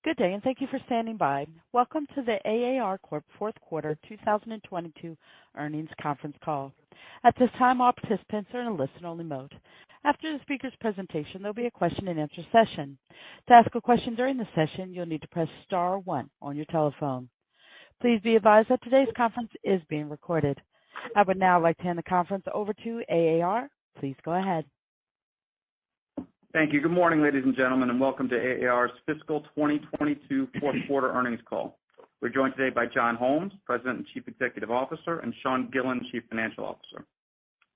Good day, and thank you for standing by. Welcome to the AAR Corp. Fourth Quarter 2022 Earnings Conference Call. At this time, all participants are in a listen-only mode. After the speaker's presentation, there'll be a question-and-answer session. To ask a question during the session, you'll need to press star one on your telephone. Please be advised that today's conference is being recorded. I would now like to hand the conference over to AAR. Please go ahead. Thank you. Good morning, ladies and gentlemen, and welcome to AAR's fiscal 2022 fourth quarter earnings call. We're joined today by John Holmes, President and Chief Executive Officer, and Sean Gillen, Chief Financial Officer.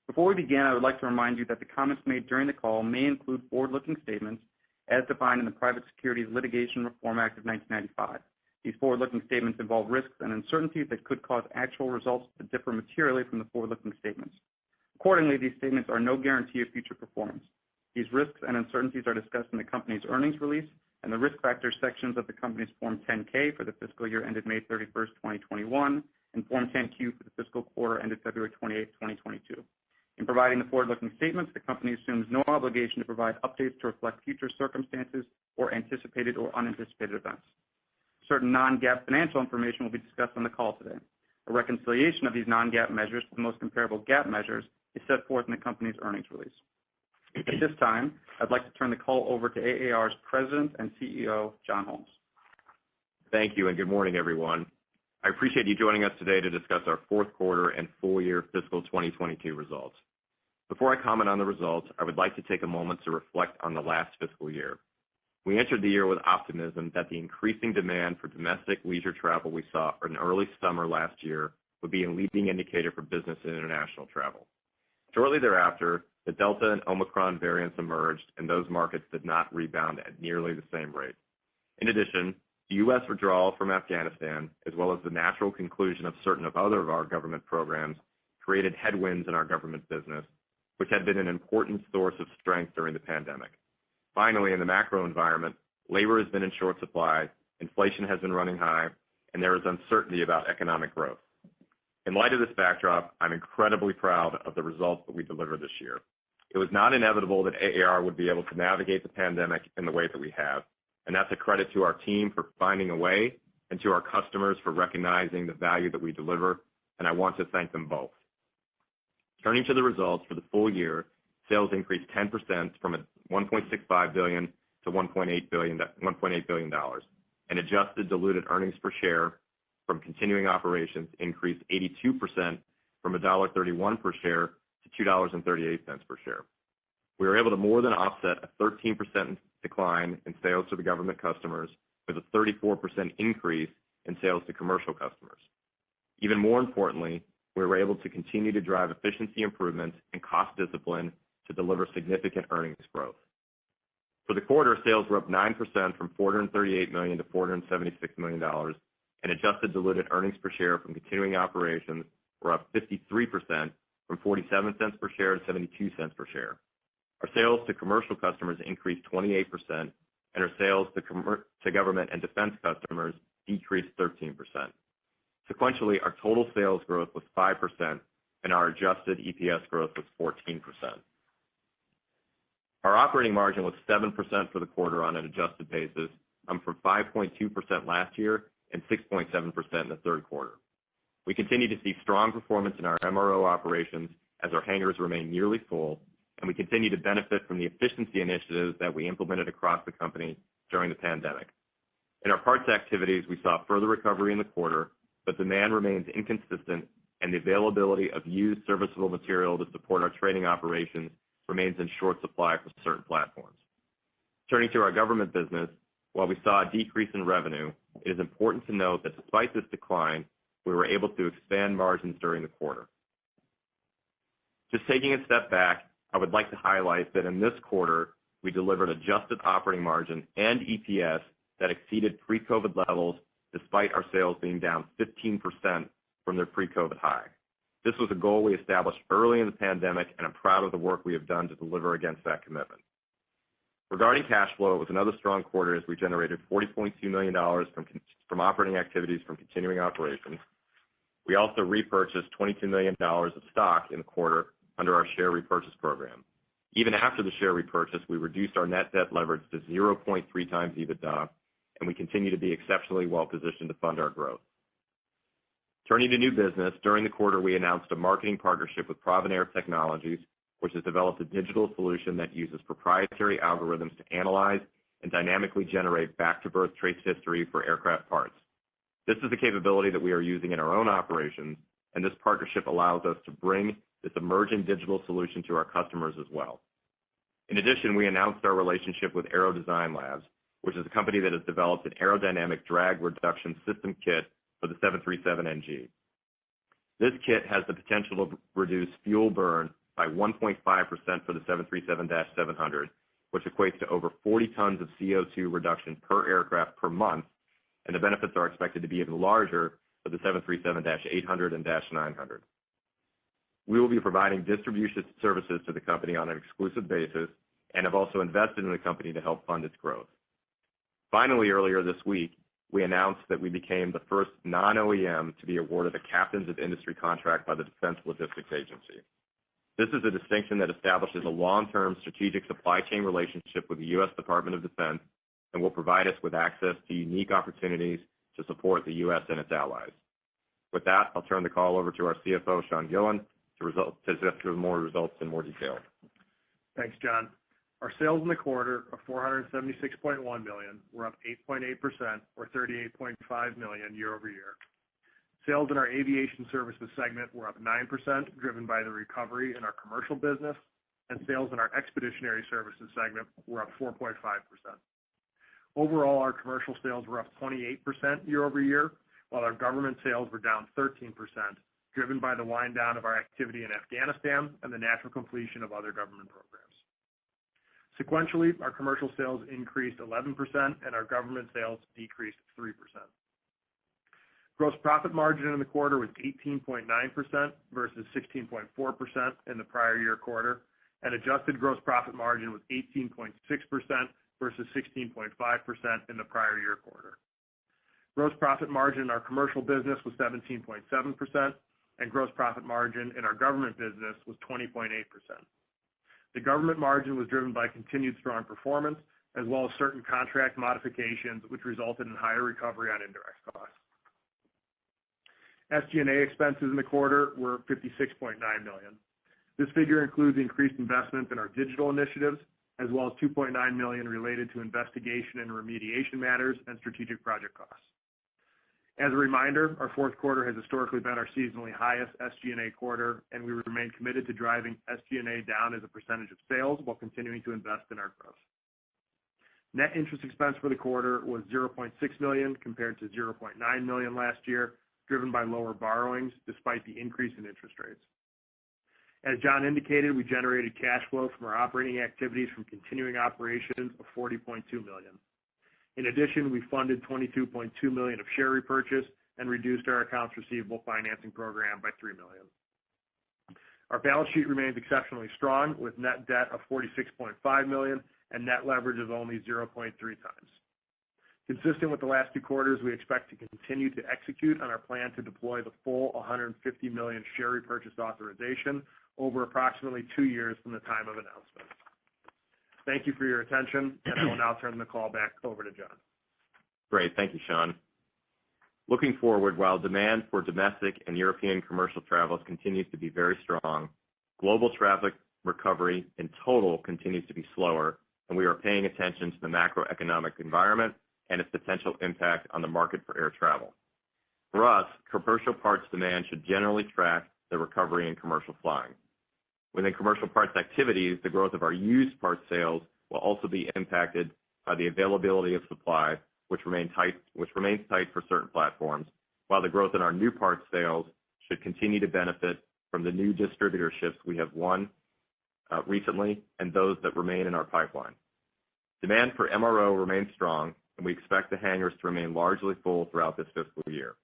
Before we begin, I would like to remind you that the comments made during the call may include forward-looking statements as defined in the Private Securities Litigation Reform Act of 1995. These forward-looking statements involve risks and uncertainties that could cause actual results to differ materially from the forward-looking statements. Accordingly, these statements are no guarantee of future performance. These risks and uncertainties are discussed in the company's earnings release and the risk factors sections of the company's Form 10-K for the fiscal year ended May 31st, 2021, and Form 10-Q for the fiscal quarter ended February 28th, 2022. In providing the forward-looking statements, the company assumes no obligation to provide updates to reflect future circumstances or anticipated or unanticipated events. Certain non-GAAP financial information will be discussed on the call today. A reconciliation of these non-GAAP measures to the most comparable GAAP measures is set forth in the company's earnings release. At this time, I'd like to turn the call over to AAR's President and CEO, John Holmes. Thank you, and good morning, everyone. I appreciate you joining us today to discuss our fourth quarter and full year fiscal 2022 results. Before I comment on the results, I would like to take a moment to reflect on the last fiscal year. We entered the year with optimism that the increasing demand for domestic leisure travel we saw in early summer last year would be a leading indicator for business and international travel. Shortly thereafter, the Delta and Omicron variants emerged, and those markets did not rebound at nearly the same rate. In addition, the U.S. withdrawal from Afghanistan, as well as the natural conclusion of certain of our government programs, created headwinds in our government business, which had been an important source of strength during the pandemic. Finally, in the macro environment, labor has been in short supply, inflation has been running high, and there is uncertainty about economic growth. In light of this backdrop, I'm incredibly proud of the results that we delivered this year. It was not inevitable that AAR would be able to navigate the pandemic in the way that we have, and that's a credit to our team for finding a way and to our customers for recognizing the value that we deliver, and I want to thank them both. Turning to the results for the full year, sales increased 10% from $1.65 billion to $1.8 billion, and adjusted diluted earnings per share from continuing operations increased 82% from $1.31 per share to $2.38 per share. We were able to more than offset a 13% decline in sales to the government customers with a 34% increase in sales to commercial customers. Even more importantly, we were able to continue to drive efficiency improvements and cost discipline to deliver significant earnings growth. For the quarter, sales were up 9% from $438 million to $476 million, and adjusted diluted earnings per share from continuing operations were up 53% from 47 cents per share to 72 cents per share. Our sales to commercial customers increased 28%, and our sales to government and defense customers decreased 13%. Sequentially, our total sales growth was 5%, and our adjusted EPS growth was 14%. Our operating margin was 7% for the quarter on an adjusted basis, from 5.2% last year and 6.7% in the third quarter. We continue to see strong performance in our MRO operations as our hangars remain nearly full, and we continue to benefit from the efficiency initiatives that we implemented across the company during the pandemic. In our parts activities, we saw further recovery in the quarter, but demand remains inconsistent, and the availability of used serviceable material to support our trading operations remains in short supply for certain platforms. Turning to our government business, while we saw a decrease in revenue, it is important to note that despite this decline, we were able to expand margins during the quarter. Just taking a step back, I would like to highlight that in this quarter, we delivered adjusted operating margin and EPS that exceeded pre-COVID levels despite our sales being down 15% from their pre-COVID high. This was a goal we established early in the pandemic, and I'm proud of the work we have done to deliver against that commitment. Regarding cash flow, it was another strong quarter as we generated $40.2 million from operating activities from continuing operations. We also repurchased $22 million of stock in the quarter under our share repurchase program. Even after the share repurchase, we reduced our net debt leverage to 0.3 times EBITDA, and we continue to be exceptionally well positioned to fund our growth. Turning to new business, during the quarter we announced a marketing partnership with Provenair Technologies, which has developed a digital solution that uses proprietary algorithms to analyze and dynamically generate back-to-birth trace history for aircraft parts. This is a capability that we are using in our own operations, and this partnership allows us to bring this emerging digital solution to our customers as well. In addition, we announced our relationship with Aerodynamic, which is a company that has developed an aerodynamic drag reduction system kit for the 737NG. This kit has the potential to reduce fuel burn by 1.5% for the 737-700, which equates to over 40 tons of CO2 reduction per aircraft per month, and the benefits are expected to be even larger for the 737-800 and -900. We will be providing distribution services to the company on an exclusive basis and have also invested in the company to help fund its growth. Finally, earlier this week, we announced that we became the first non-OEM to be awarded a Captains of Industry contract by the Defense Logistics Agency. This is a distinction that establishes a long-term strategic supply chain relationship with the U.S. Department of Defense and will provide us with access to unique opportunities to support the U.S. and its allies. With that, I'll turn the call over to our CFO, Sean Gillen, to discuss more results in more detail. Thanks, John. Our sales in the quarter of $476.1 million were up 8.8% or $38.5 million year over year. Sales in our aviation services segment were up 9%, driven by the recovery in our commercial business, and sales in our expeditionary services segment were up 4.5%. Overall, our commercial sales were up 28% year over year, while our government sales were down 13%, driven by the wind down of our activity in Afghanistan and the natural completion of other government programs. Sequentially, our commercial sales increased 11% and our government sales decreased 3%. Gross profit margin in the quarter was 18.9% versus 16.4% in the prior year quarter, and adjusted gross profit margin was 18.6% versus 16.5% in the prior year quarter. Gross profit margin in our commercial business was 17.7%, and gross profit margin in our government business was 20.8%. The government margin was driven by continued strong performance, as well as certain contract modifications, which resulted in higher recovery on indirect costs. SG&A expenses in the quarter were $56.9 million. This figure includes increased investment in our digital initiatives, as well as $2.9 million related to investigation and remediation matters and strategic project costs. As a reminder, our fourth quarter has historically been our seasonally highest SG&A quarter, and we remain committed to driving SG&A down as a percentage of sales while continuing to invest in our growth. Net interest expense for the quarter was $0.6 million compared to $0.9 million last year, driven by lower borrowings despite the increase in interest rates. As John indicated, we generated cash flow from our operating activities from continuing operations of $40.2 million. In addition, we funded $22.2 million of share repurchase and reduced our accounts receivable financing program by $3 million. Our balance sheet remains exceptionally strong with net debt of $46.5 million and net leverage of only 0.3 times. Consistent with the last two quarters, we expect to continue to execute on our plan to deploy the full $150 million share repurchase authorization over approximately 2 years from the time of announcement. Thank you for your attention, and I will now turn the call back over to John. Great. Thank you, Sean. Looking forward, while demand for domestic and European commercial travels continues to be very strong, global traffic recovery in total continues to be slower, and we are paying attention to the macroeconomic environment and its potential impact on the market for air travel. For us, commercial parts demand should generally track the recovery in commercial flying. Within commercial parts activities, the growth of our used parts sales will also be impacted by the availability of supply, which remains tight for certain platforms, while the growth in our new parts sales should continue to benefit from the new distributorships we have won recently and those that remain in our pipeline. Demand for MRO remains strong, and we expect the hangars to remain largely full throughout this fiscal year.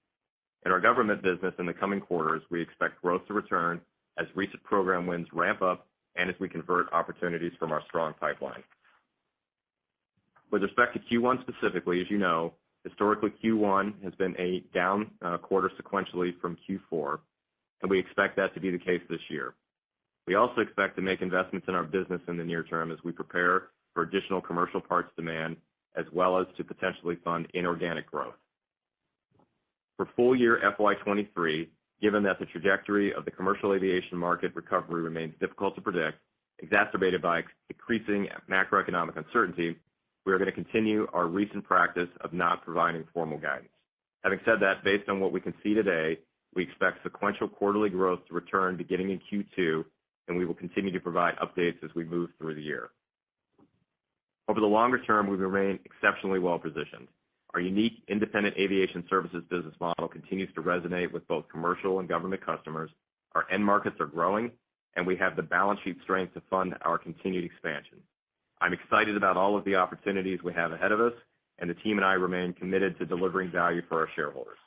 In our government business in the coming quarters, we expect growth to return as recent program wins ramp up and as we convert opportunities from our strong pipeline. With respect to Q1 specifically, as you know, historically Q1 has been a down quarter sequentially from Q4, and we expect that to be the case this year. We also expect to make investments in our business in the near term as we prepare for additional commercial parts demand as well as to potentially fund inorganic growth. For full year FY23, given that the trajectory of the commercial aviation market recovery remains difficult to predict, exacerbated by decreasing macroeconomic uncertainty, we are going to continue our recent practice of not providing formal guidance. Having said that, based on what we can see today, we expect sequential quarterly growth to return beginning in Q2, and we will continue to provide updates as we move through the year. Over the longer term, we remain exceptionally well positioned. Our unique independent aviation services business model continues to resonate with both commercial and government customers. Our end markets are growing, and we have the balance sheet strength to fund our continued expansion. I'm excited about all of the opportunities we have ahead of us, and the team and I remain committed to delivering value for our shareholders.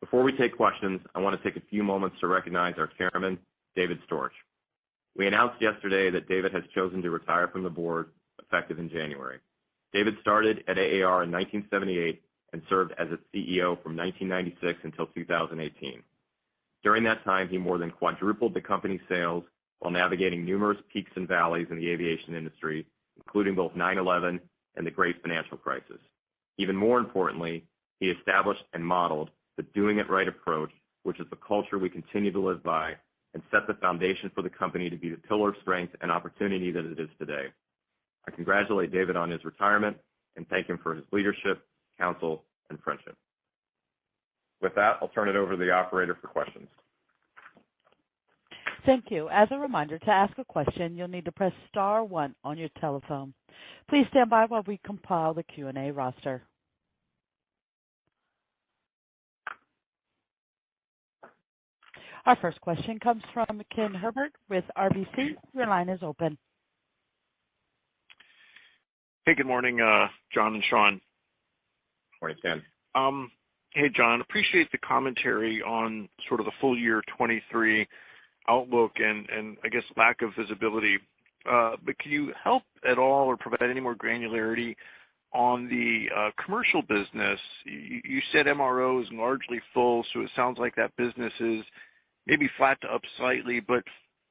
Before we take questions, I want to take a few moments to recognize our chairman, David Storch. We announced yesterday that David has chosen to retire from the board effective in January. David started at AAR in 1978 and served as its CEO from 1996 until 2018. During that time, he more than quadrupled the company's sales while navigating numerous peaks and valleys in the aviation industry, including both 9/11 and the Great Financial Crisis. Even more importantly, he established and modeled the doing it right approach, which is the culture we continue to live by, and set the foundation for the company to be the pillar of strength and opportunity that it is today. I congratulate David on his retirement and thank him for his leadership, counsel, and friendship. With that, I'll turn it over to the operator for questions. Thank you. As a reminder, to ask a question, you'll need to press star one on your telephone. Please stand by while we compile the Q&A roster. Our first question comes from Ken Herbert with RBC. Your line is open. Hey, good morning, John and Sean. Morning, Ken. Hey, John, appreciate the commentary on sort of the full year 23 outlook and I guess lack of visibility. But can you help at all or provide any more granularity on the commercial business? You said MRO is largely full, so it sounds like that business is maybe flat to up slightly, but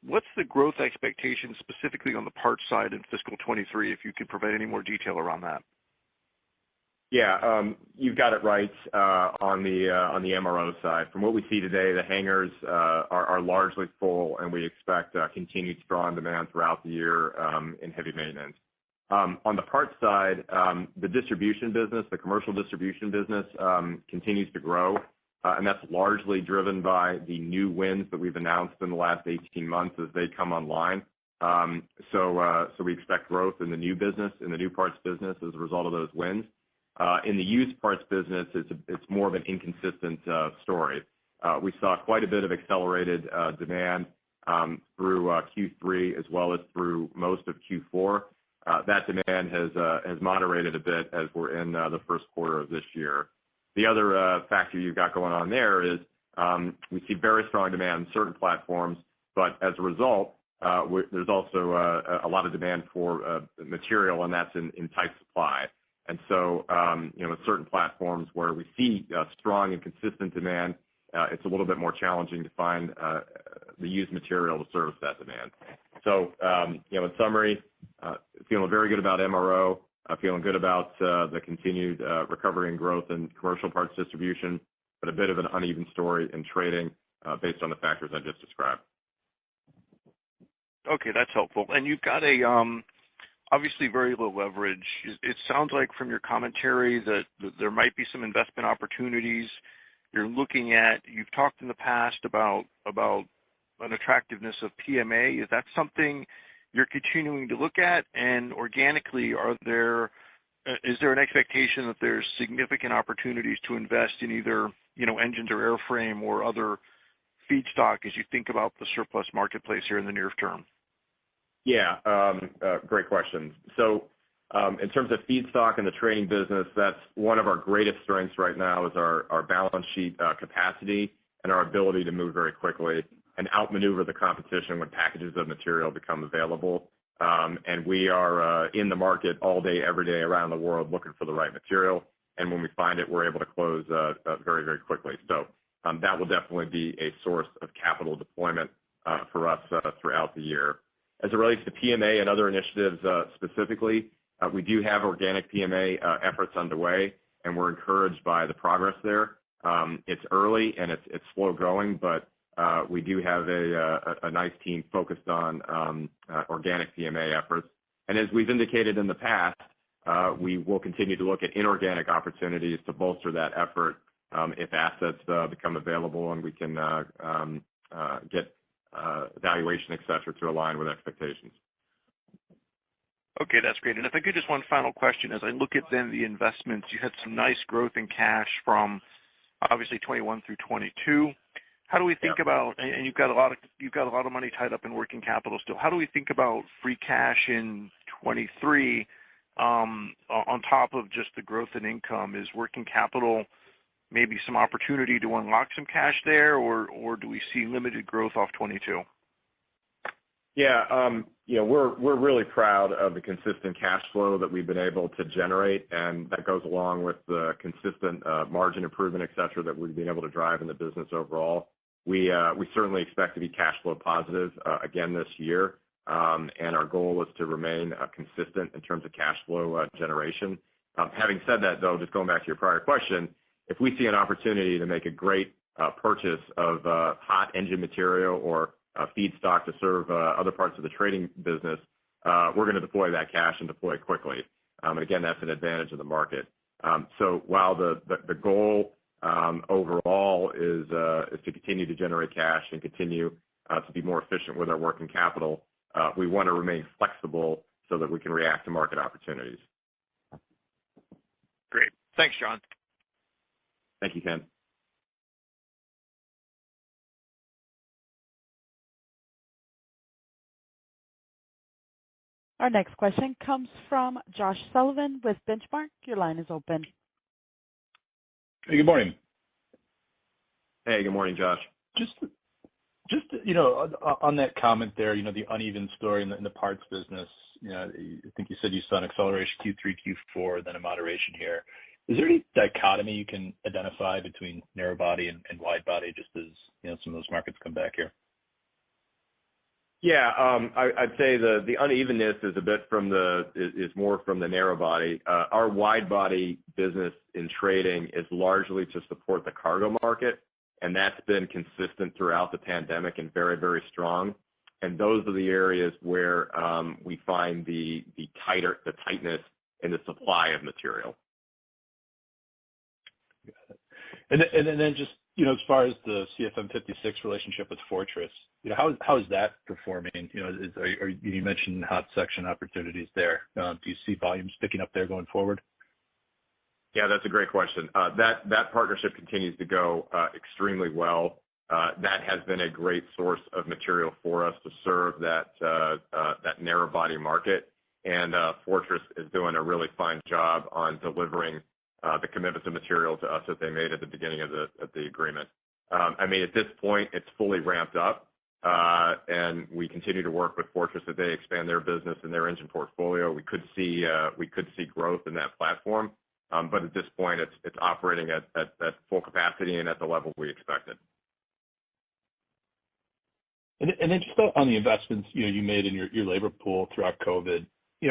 what's the growth expectation specifically on the parts side in fiscal 23, if you could provide any more detail around that? Yeah, you've got it right on the MRO side. From what we see today, the hangars are largely full, and we expect continued strong demand throughout the year in heavy maintenance. On the parts side, the distribution business, the commercial distribution business, continues to grow, and that's largely driven by the new wins that we've announced in the last 18 months as they come online. So we expect growth in the new business, in the new parts business as a result of those wins. In the used parts business, it's more of an inconsistent story. We saw quite a bit of accelerated demand through Q3 as well as through most of Q4. That demand has moderated a bit as we're in the first quarter of this year. The other factor you've got going on there is we see very strong demand in certain platforms, but as a result, there's also a lot of demand for material, and that's in tight supply. And so, with certain platforms where we see strong and consistent demand, it's a little bit more challenging to find the used material to service that demand. So, in summary, feeling very good about MRO, feeling good about the continued recovery and growth in commercial parts distribution, but a bit of an uneven story in trading based on the factors I just described. Okay, that's helpful. And you've got a obviously very low leverage. It sounds like from your commentary that there might be some investment opportunities you're looking at. You've talked in the past about an attractiveness of PMA. Is that something you're continuing to look at? And organically, is there an expectation that there's significant opportunities to invest in either, engines or airframe or other feedstock as you think about the surplus marketplace here in the near term? Yeah, great question. So in terms of feedstock and the trading business, that's one of our greatest strengths right now is our balance sheet capacity and our ability to move very quickly and outmaneuver the competition when packages of material become available. And we are in the market all day, every day around the world looking for the right material. And when we find it, we're able to close very, very quickly. So that will definitely be a source of capital deployment for us throughout the year. As it relates to PMA and other initiatives specifically, We do have organic PMA efforts underway, and we're encouraged by the progress there. It's early and it's slow growing, but we do have a nice team focused on organic PMA efforts. And as we've indicated in the past, we will continue to look at inorganic opportunities to bolster that effort if assets become available and we can get valuation, et cetera, to align with expectations. Okay, that's great. And if I could, just one final question. As I look at then the investments, you had some nice growth in cash from obviously 21 through 22. How do we think about, and you've got a lot of money tied up in working capital still. How do we think about free cash in 23 on top of just the growth in income? Is working capital maybe some opportunity to unlock some cash there, or do we see limited growth off 22? Yeah, we're really proud of the consistent cash flow that we've been able to generate, and that goes along with the consistent margin improvement, et cetera, that we've been able to drive in the business overall. We certainly expect to be cash flow positive again this year, and our goal is to remain consistent in terms of cash flow generation. Having said that, though, just going back to your prior question, if we see an opportunity to make a great purchase of hot engine material or feedstock to serve other parts of the trading business, we're going to deploy that cash and deploy quickly. And again, that's an advantage of the market. So while the goal overall is to continue to generate cash and continue to be more efficient with our working capital, we want to remain flexible so that we can react to market opportunities. Great. Thanks, John. Thank you, Ken. Our next question comes from Josh Sullivan with Benchmark. Your line is open. Hey, good morning. Hey, good morning, Josh. Just on that comment there, the uneven story in the parts business, I think you said you saw an acceleration Q3, Q4, then a moderation here. Is there any dichotomy you can identify between narrow body and wide body, just as some of those markets come back here? Yeah, I'd say the unevenness is more from the narrow body. Our wide body business in trading is largely to support the cargo market, and that's been consistent throughout the pandemic and very, very strong. And those are the areas where we find the tightness in the supply of material. Got it. And then just as far as the CFM56 relationship with Fortress, how is that performing? You mentioned hot section opportunities there. Do you see volumes picking up there going forward? Yeah, that's a great question. That partnership continues to go extremely well. That has been a great source of material for us to serve that narrow body market, and Fortress is doing a really fine job on delivering the commitments of material to us that they made at the beginning of the agreement. At this point, it's fully ramped up, and we continue to work with Fortress as they expand their business and their engine portfolio. We could see growth in that platform, but at this point, it's operating at full capacity and at the level we expected. And then just on the investments you made in your labor pool throughout COVID,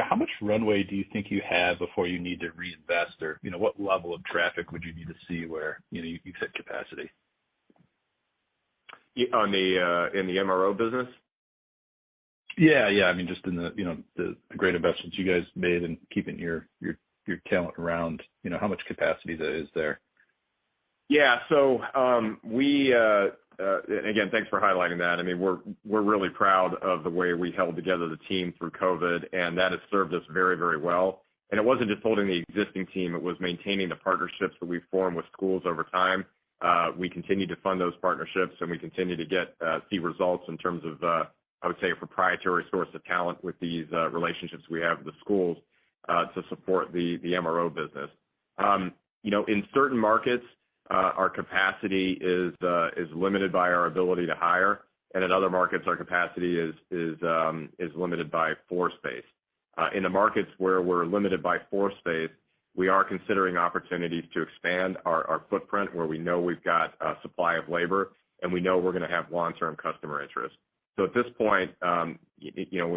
how much runway do you think you have before you need to reinvest, or what level of traffic would you need to see where you've hit capacity? In the MRO business? Yeah. Just in the great investments you guys made in keeping your talent around, how much capacity there is there? Yeah. So and again, thanks for highlighting that. We're really proud of the way we held together the team through COVID, and that has served us very, very well. And it wasn't just holding the existing team; it was maintaining the partnerships that we've formed with schools over time. We continue to fund those partnerships, and we continue to see results in terms of, I would say, a proprietary source of talent with these relationships we have with the schools to support the MRO business. In certain markets, our capacity is limited by our ability to hire, and in other markets, our capacity is limited by floor space. In the markets where we're limited by floor space, we are considering opportunities to expand our footprint where we know we've got a supply of labor, and we know we're going to have long-term customer interest. So at this point, when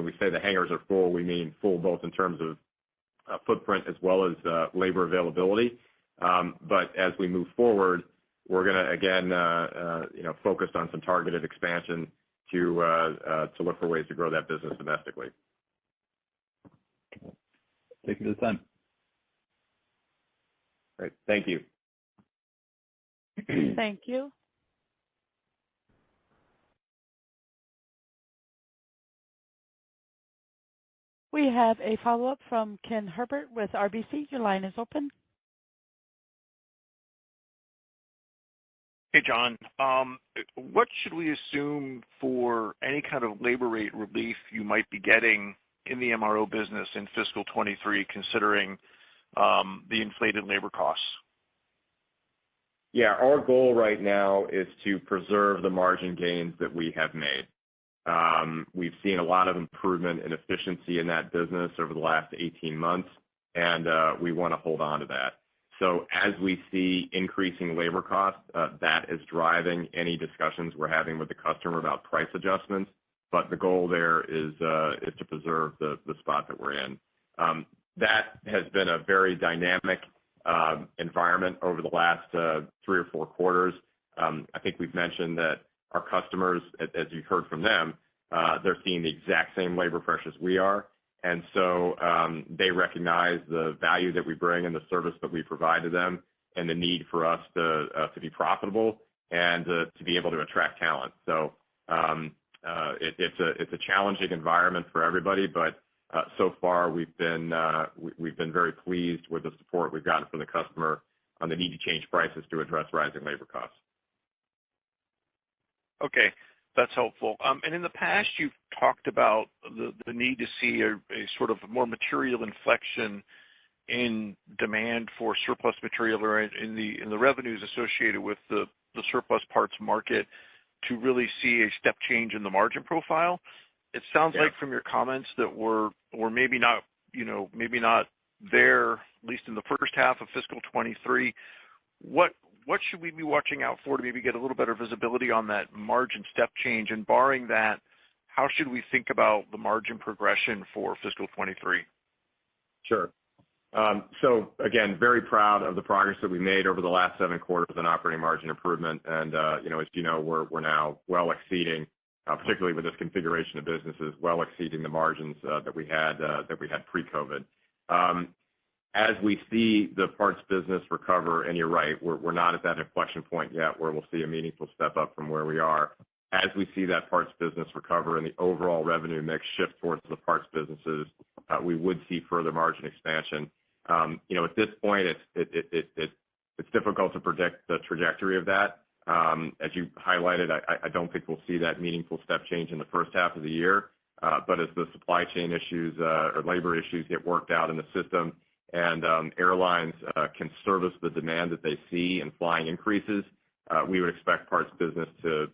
we say the hangars are full, we mean full both in terms of footprint as well as labor availability. But as we move forward, we're going to again, focus on some targeted expansion to look for ways to grow that business domestically. Thank you for the time. Great. Thank you. Thank you. We have a follow-up from Ken Herbert with RBC. Your line is open. Hey, John. What should we assume for any kind of labor rate relief you might be getting in the MRO business in fiscal 23, considering the inflated labor costs? Yeah, our goal right now is to preserve the margin gains that we have made. We've seen a lot of improvement in efficiency in that business over the last 18 months, and we want to hold on to that. So as we see increasing labor costs, that is driving any discussions we're having with the customer about price adjustments. But the goal there is to preserve the spot that we're in. That has been a very dynamic environment over the last 3 or 4 quarters. I think we've mentioned that our customers, as you've heard from them, they're seeing the exact same labor pressures we are. And so they recognize the value that we bring and the service that we provide to them and the need for us to be profitable and to be able to attract talent. So it's a challenging environment for everybody, but so far we've been very pleased with the support we've gotten from the customer on the need to change prices to address rising labor costs. Okay, that's helpful. And in the past, you've talked about the need to see a sort of more material inflection in demand for surplus material or in the revenues associated with the surplus parts market to really see a step change in the margin profile. It sounds like from your comments that we're maybe not there, at least in the first half of fiscal 23. What should we be watching out for to maybe get a little better visibility on that margin step change? And barring that, how should we think about the margin progression for fiscal 23? Sure. So again, very proud of the progress that we made over the last 7 quarters in operating margin improvement. And, as you know, we're now well exceeding, particularly with this configuration of businesses, well exceeding the margins that we had pre-COVID. As we see the parts business recover, and you're right, we're not at that inflection point yet where we'll see a meaningful step up from where we are. As we see that parts business recover and the overall revenue mix shift towards the parts businesses, we would see further margin expansion. At this point, it's difficult to predict the trajectory of that. As you highlighted, I don't think we'll see that meaningful step change in the first half of the year. But as the supply chain issues or labor issues get worked out in the system, and airlines can service the demand that they see and flying increases, we would expect parts business to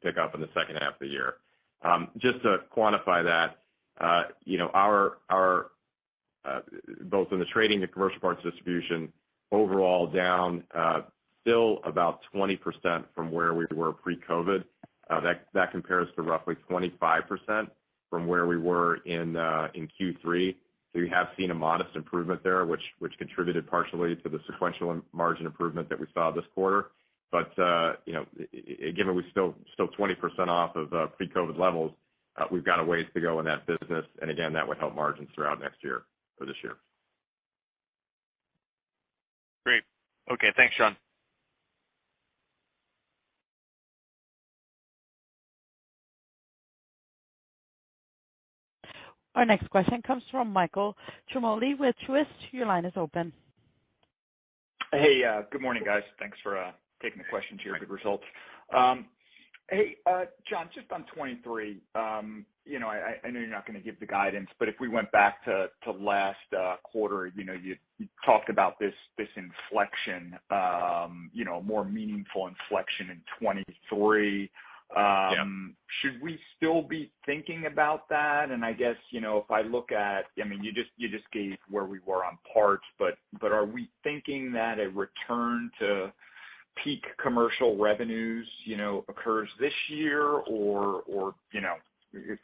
pick up in the second half of the year. Just to quantify that, our both in the trading and commercial parts distribution, overall down still about 20% from where we were pre-COVID. That compares to roughly 25% from where we were in Q3. So you have seen a modest improvement there, which contributed partially to the sequential margin improvement that we saw this quarter. But given we're still 20% off of pre-COVID levels, we've got a ways to go in that business. And again, that would help margins throughout next year or this year. Great. Okay, thanks, John. Our next question comes from Michael Ciarmoli with Truist. Your line is open. Hey, good morning, guys. Thanks for taking the questions here. Good results. Hey, John, just on 23, I know you're not going to give the guidance, but if we went back to last quarter, you talked about this inflection, more meaningful inflection in 23. Should we still be thinking about that? And I guess, if I look at, you just gave where we were on parts, but are we thinking that a return to peak commercial revenues, occurs this year or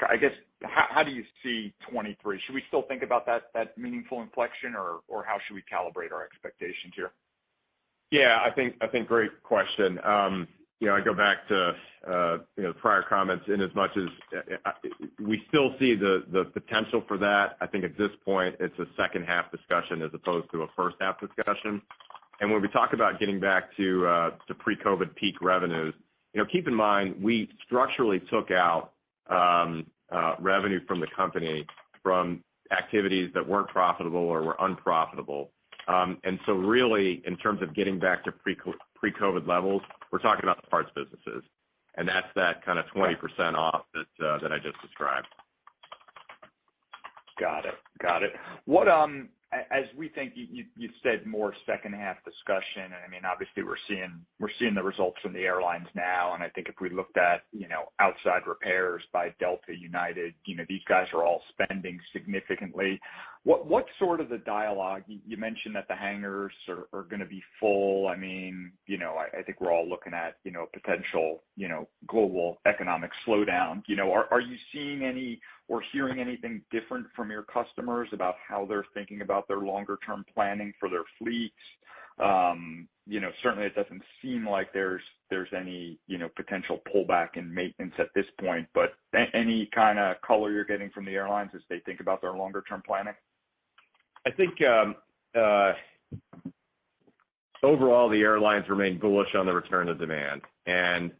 I guess, how do you see 23? Should we still think about that meaningful inflection, or how should we calibrate our expectations here? Yeah, I think great question. I go back to prior comments in as much as we still see the potential for that. I think at this point it's a second half discussion as opposed to a first half discussion. And when we talk about getting back to pre-COVID peak revenues, keep in mind we structurally took out revenue from the company from activities that weren't profitable or were unprofitable. And so really, in terms of getting back to pre-COVID levels, we're talking about the parts businesses, and that's that kind of 20% off that I just described. Got it. What as we think, you said more second half discussion, and I mean obviously we're seeing the results from the airlines now, and I think if we looked at outside repairs by Delta, United, these guys are all spending significantly. What's sort of the dialogue? You mentioned that the hangars are going to be full. I mean, I think we're all looking at potential global economic slowdown. Are you seeing any or hearing anything different from your customers about how they're thinking about their longer term planning for their fleets? Certainly it doesn't seem like there's any potential pullback in maintenance at this point, but any kind of color you're getting from the airlines as they think about their longer term planning? I think overall the airlines remain bullish on the return of demand, and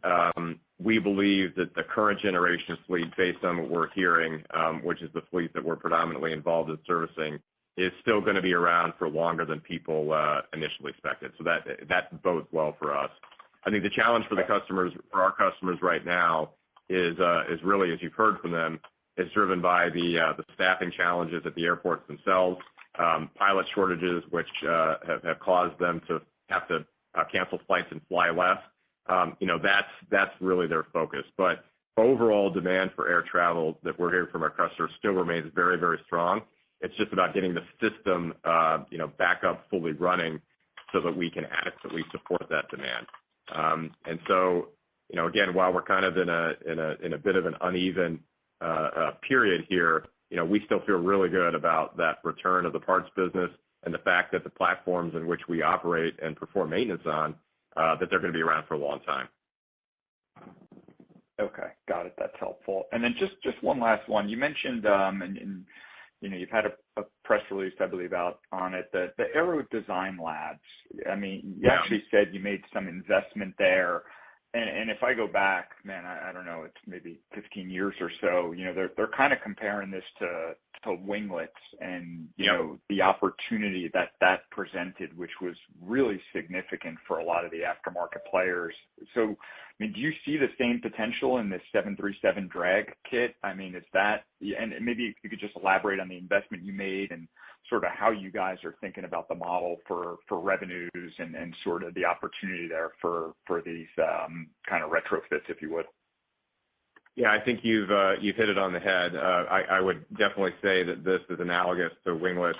we believe that the current generation fleet, based on what we're hearing, which is the fleet that we're predominantly involved in servicing, is still going to be around for longer than people initially expected. So that bodes well for us. I think the challenge for our customers right now is really, as you've heard from them, is driven by the staffing challenges at the airports themselves, pilot shortages, which have caused them to have to cancel flights and fly less. That's really their focus. But overall demand for air travel that we're hearing from our customers still remains very, very strong. It's just about getting the system, back up fully running so that we can adequately support that demand. And so, again, while we're kind of in a bit of an uneven period here, we still feel really good about that return of the parts business and the fact that the platforms in which we operate and perform maintenance on, that they're going to be around for a long time. Okay, got it. That's helpful. And then just one last one. You mentioned, and you've had a press release, I believe, out on it, the Aerodynamic labs. I mean, you actually said you made some investment there. And if I go back, man, I don't know, it's maybe 15 years or so, they're kind of comparing this to winglets and, the opportunity that presented, which was really significant for a lot of the aftermarket players. So, I mean, do you see the same potential in this 737 drag kit? I mean, is that, and maybe you could just elaborate on the investment you made and sort of how you guys are thinking about the model for revenues and sort of the opportunity there for these kind of retrofits, if you would. Yeah, I think you've hit it on the head. I would definitely say that this is analogous to winglet.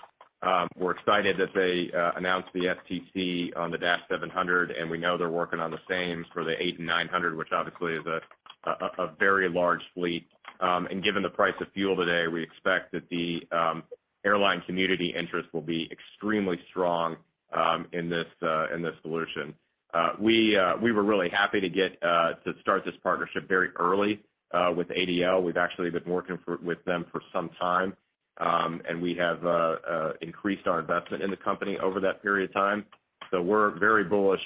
We're excited that they announced the STC on the Dash 700, and we know they're working on the same for the 8 and 900, which obviously is a very large fleet. And given the price of fuel today, we expect that the airline community interest will be extremely strong in this solution. We were really happy to get to start this partnership very early with ADL. We've actually been working with them for some time, and we have increased our investment in the company over that period of time. So we're very bullish,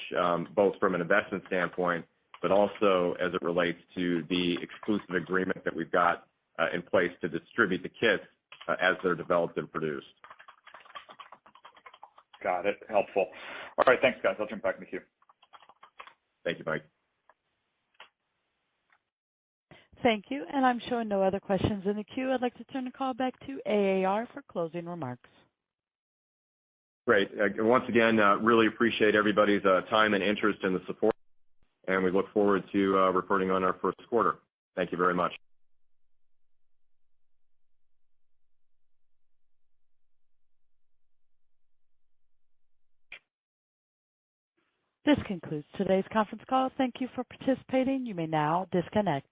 both from an investment standpoint, but also as it relates to the exclusive agreement that we've got in place to distribute the kits as they're developed and produced. Got it. Helpful. All right. Thanks, guys. I'll jump back in the queue. Thank you, Mike. Thank you. And I'm showing no other questions in the queue. I'd like to turn the call back to AAR for closing remarks. Great. Once again, really appreciate everybody's time and interest in the support, and we look forward to reporting on our first quarter. Thank you very much. This concludes today's conference call. Thank you for participating. You may now disconnect.